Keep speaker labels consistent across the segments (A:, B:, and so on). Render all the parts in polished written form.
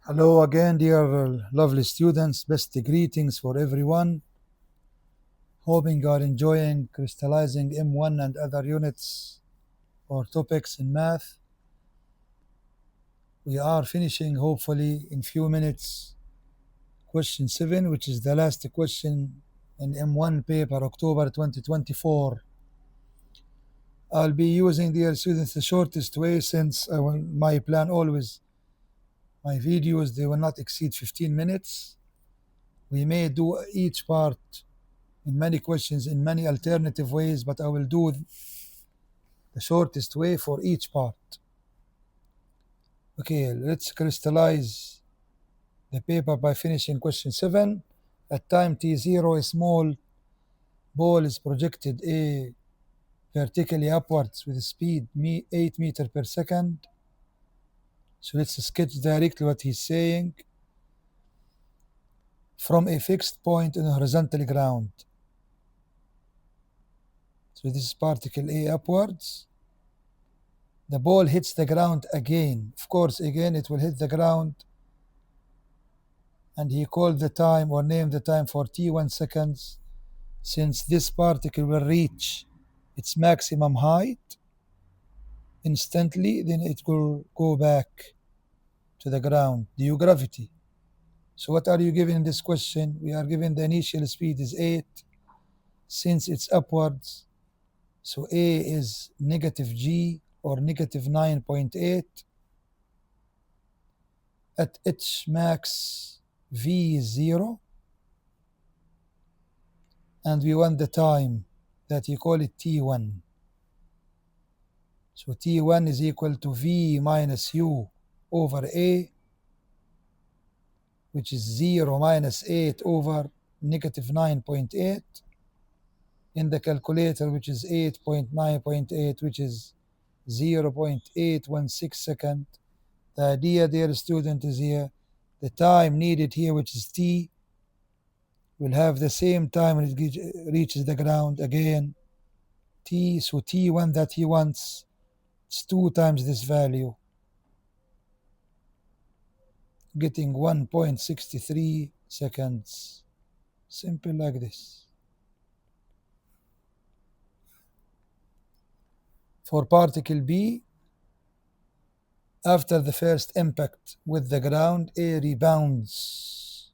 A: Hello again, dear lovely students. Best greetings for everyone. Hoping you are enjoying crystallizing M1 and other units or topics in math. We are finishing, hopefully, in few minutes, question 7, which is the last question in M1 paper, October 2024. I'll be using, dear students, the shortest way since my plan always, my videos, they will not exceed 15 minutes. We may do each part in many questions in many alternative ways, but I will do the shortest way for each part. Okay, let's crystallize the paper by finishing question 7. At time t0, a small ball is projected vertically upwards with a speed 8 meters per second. So let's sketch directly what he's saying. From a fixed point on a horizontal ground. So this is particle A upwards. The ball hits the ground again. Of course, again, it will hit the ground. And he called the time or named the time for t1 seconds. Since this particle will reach its maximum height instantly, then it will go back to the ground due to gravity. So what are you given in this question? We are given the initial speed is 8. Since it's upwards, so A is negative g or negative 9.8. At h max, v is 0. And we want the time that you call it t1. So t1 is equal to v minus u over a, which is 0 minus 8 over negative 9.8. In the calculator, which is 8.9.8, which is 0.816 second. The idea, dear student, is here. The time needed here, which is t, will have the same time when it reaches the ground again. T, so t1 that he wants, it's 2 times this value, getting 1.63 seconds. Simple like this. For particle B, after the first impact with the ground, A rebounds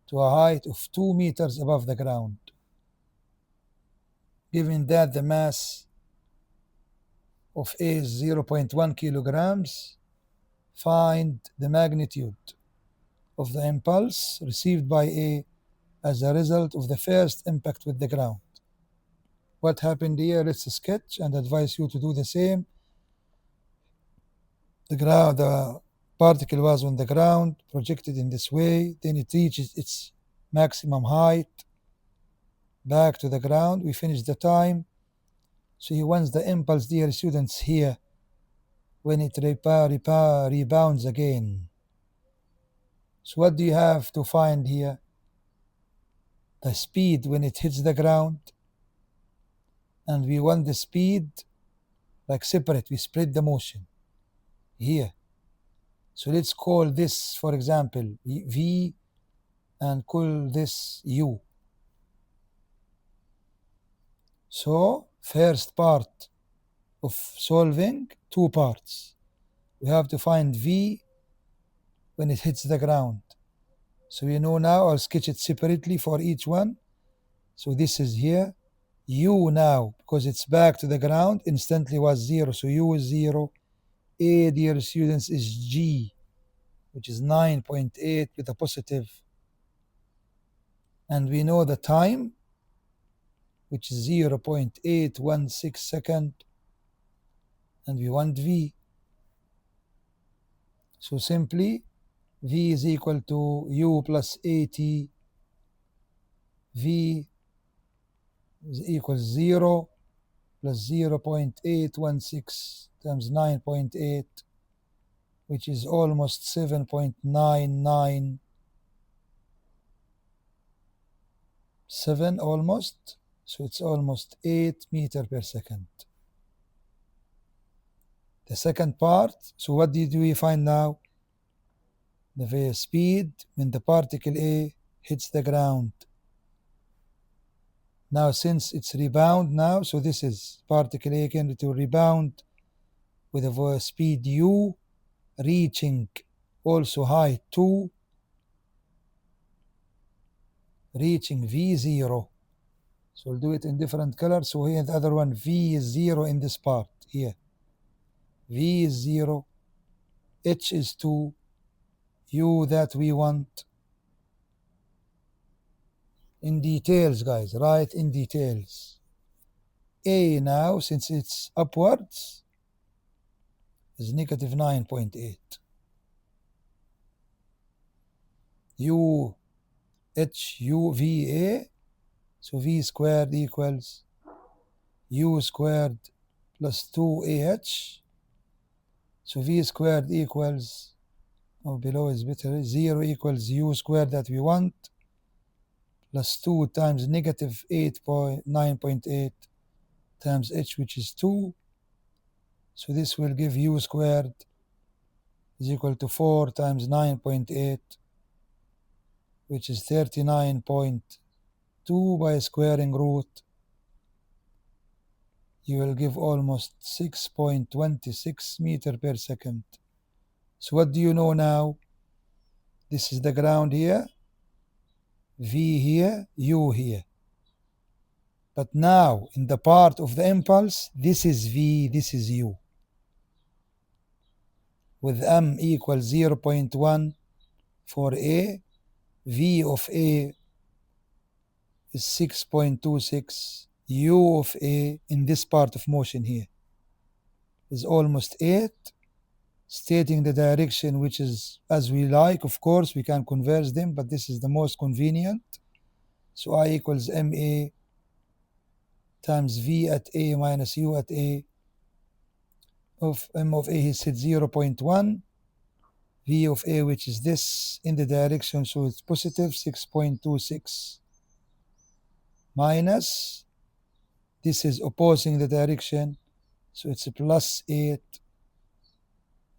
A: to a height of 2 meters above the ground. Given that the mass of A is 0.1 kilograms, find the magnitude of the impulse received by A as a result of the first impact with the ground. What happened here? Let's sketch and advise you to do the same. The particle was on the ground, projected in this way, then it reaches its maximum height, back to the ground. We finish the time. So he wants the impulse, dear students, here when it rebounds again. So what do you have to find here? The speed when it hits the ground. And we want the speed like separate. We split the motion here. So let's call this, for example, V, and call this U. So first part of solving, 2 parts. We have to find V when it hits the ground. So we know now, I'll sketch it separately for each one. So this is here. U now, because it's back to the ground, instantly was 0. So U is 0. A, dear students, is G, which is 9.8 with a positive. And we know the time, which is 0.816 second. And we want V. So simply, V is equal to U plus AT. V is equals 0 plus 0.816 times 9.8, which is almost 7.997 almost. So it's almost 8 meters per second. The second part, so what did we find now? the speed when the particle A hits the ground. Now since it's rebound now, so this is particle A can to rebound with a speed u, reaching also height 2, reaching v0. So we'll do it in different colors. So here the other one, v is 0 in this part here. V is 0, h is 2, u that we want. In details, guys, right in details. A now, since it's upwards, is negative 9.8. U, H, U, V, A. So V squared equals U squared plus 2AH. So V squared equals, oh, below is better, 0 equals U squared that we want, plus 2 times negative 9.8 times H, which is 2. So this will give U squared is equal to 4 times 9.8, which is 39.2 by squaring root. You will give almost 6.26 meter per second. So what do you know now? This is the ground here, V here, U here. But now, in the part of the impulse, this is V, this is U. With M equals 0.1 for A, V of A is 6.26. U of A in this part of motion here is almost 8, stating the direction which is as we like. Of course, we can converge them, but this is the most convenient. So I equals MA times V at A minus U at A of M of A is set 0.1, V of A, which is this in the direction, so it's positive 6.26 minus, this is opposing the direction, so it's a plus 8.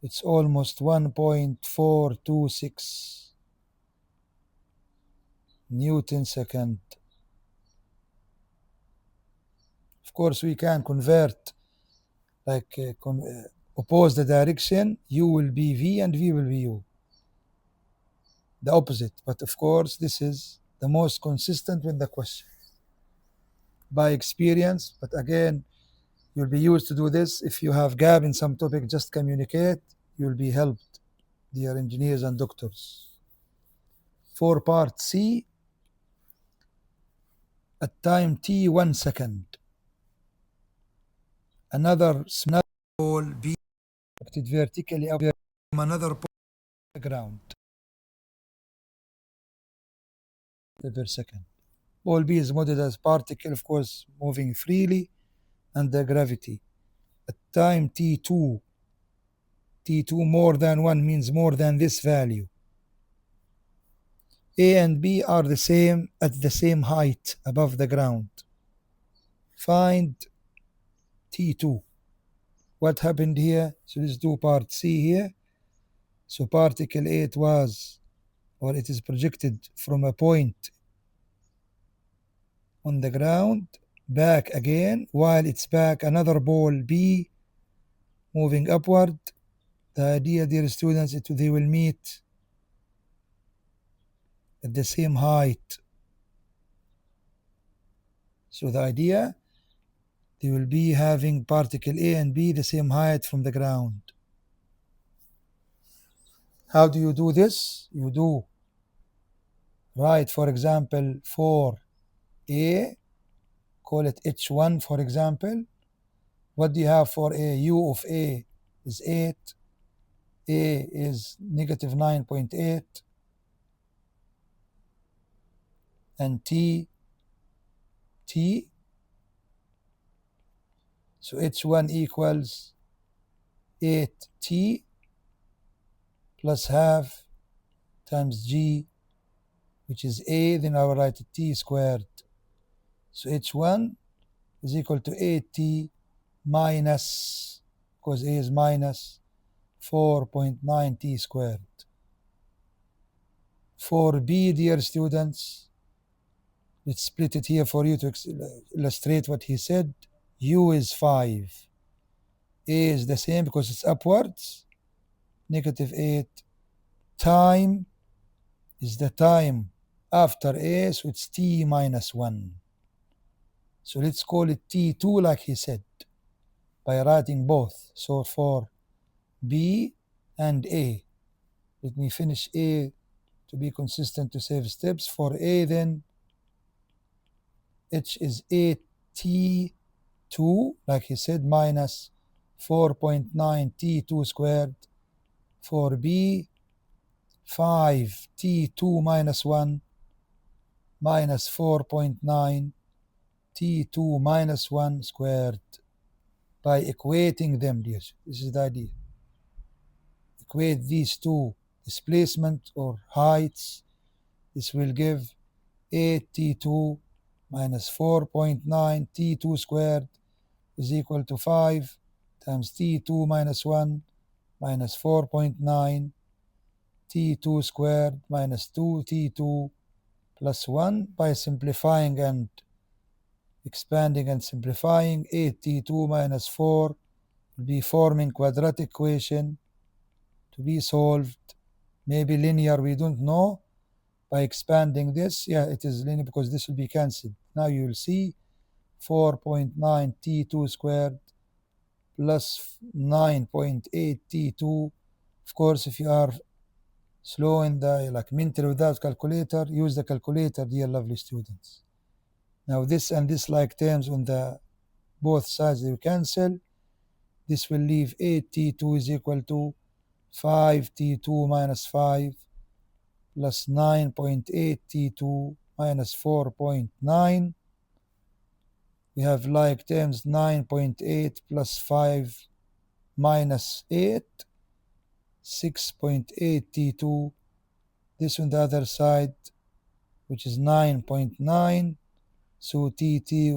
A: It's almost 1.426 Newton second. Of course, we can convert, like oppose the direction. U will be V and V will be U. The opposite. But of course, this is the most consistent with the question. By experience, but again, you'll be used to do this. If you have gap in some topic, just communicate. You'll be helped, dear engineers and doctors. For part C, at time t 1 second, another small ball B vertically up from another ground per second. Ball B is modeled as particle, of course, moving freely under gravity. At time t2, t2 more than 1 means more than this value. A and B are the same at the same height above the ground. Find T2. What happened here? So let's do part C here. So particle A, it was, or it is projected from a point on the ground, back again. While it's back, another ball B moving upward. The idea, dear students, they will meet at the same height. So the idea, they will be having particle A and B the same height from the ground. How do you do this? You do write, for example, for A, call it H1, for example. What do you have for A? U of A is 8. A is negative 9.8. And T, so H1 equals 8T plus half times G, which is A, then I will write T squared. So H1 is equal to 8T minus, because A is minus 4.9T squared. For B, dear students, let's split it here for you to illustrate what he said. U is 5. A is the same because it's upwards, -8. Time is the time after A, so it's T minus 1. So let's call it T2 like he said, by writing both. So for B and A, let me finish A to be consistent to save steps. For A then, H is AT2, like he said, minus 4.9 T2 squared. For B, 5 T2 minus 1 minus 4.9 T2 minus 1 squared. By equating them, this is the idea. Equate these two displacement or heights. This will give 8T2 minus 4.9 T2 squared is equal to 5 times T2 minus 1 minus 4.9 T2 squared minus 2T2 plus 1. By simplifying and expanding and simplifying, 8T2 minus 4 will be forming quadratic equation to be solved. Maybe linear, we don't know. By expanding this, yeah, it is linear because this will be cancelled. Now you will see 4.9 T2 squared plus 9.8 T2. Of course, if you are slow in the mentally without calculator, use the calculator, dear lovely students. Now this and this like terms on the both sides, they cancel. This will leave 8T2 is equal to 5T2 minus 5 plus 9.8 T2 minus 4.9. We have like terms 9.8 plus 5 minus 8, 6.8 T2. This on the other side, which is 9.9. So TT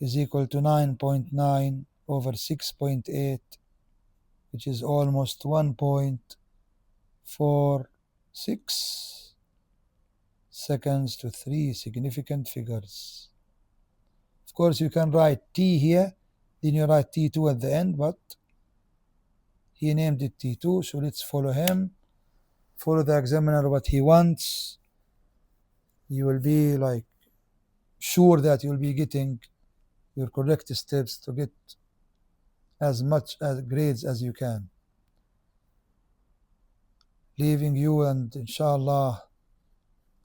A: is equal to 9.9 over 6.8, which is almost 1.46 seconds to 3 significant figures. Of course, you can write T here, then you write T2 at the end, but he named it T2, so let's follow him. Follow the examiner what he wants. You will be sure that you'll be getting your correct steps to get as much as grades as you can. Leaving you, and inshallah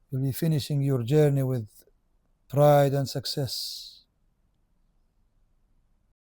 A: you'll be finishing your journey with pride and success.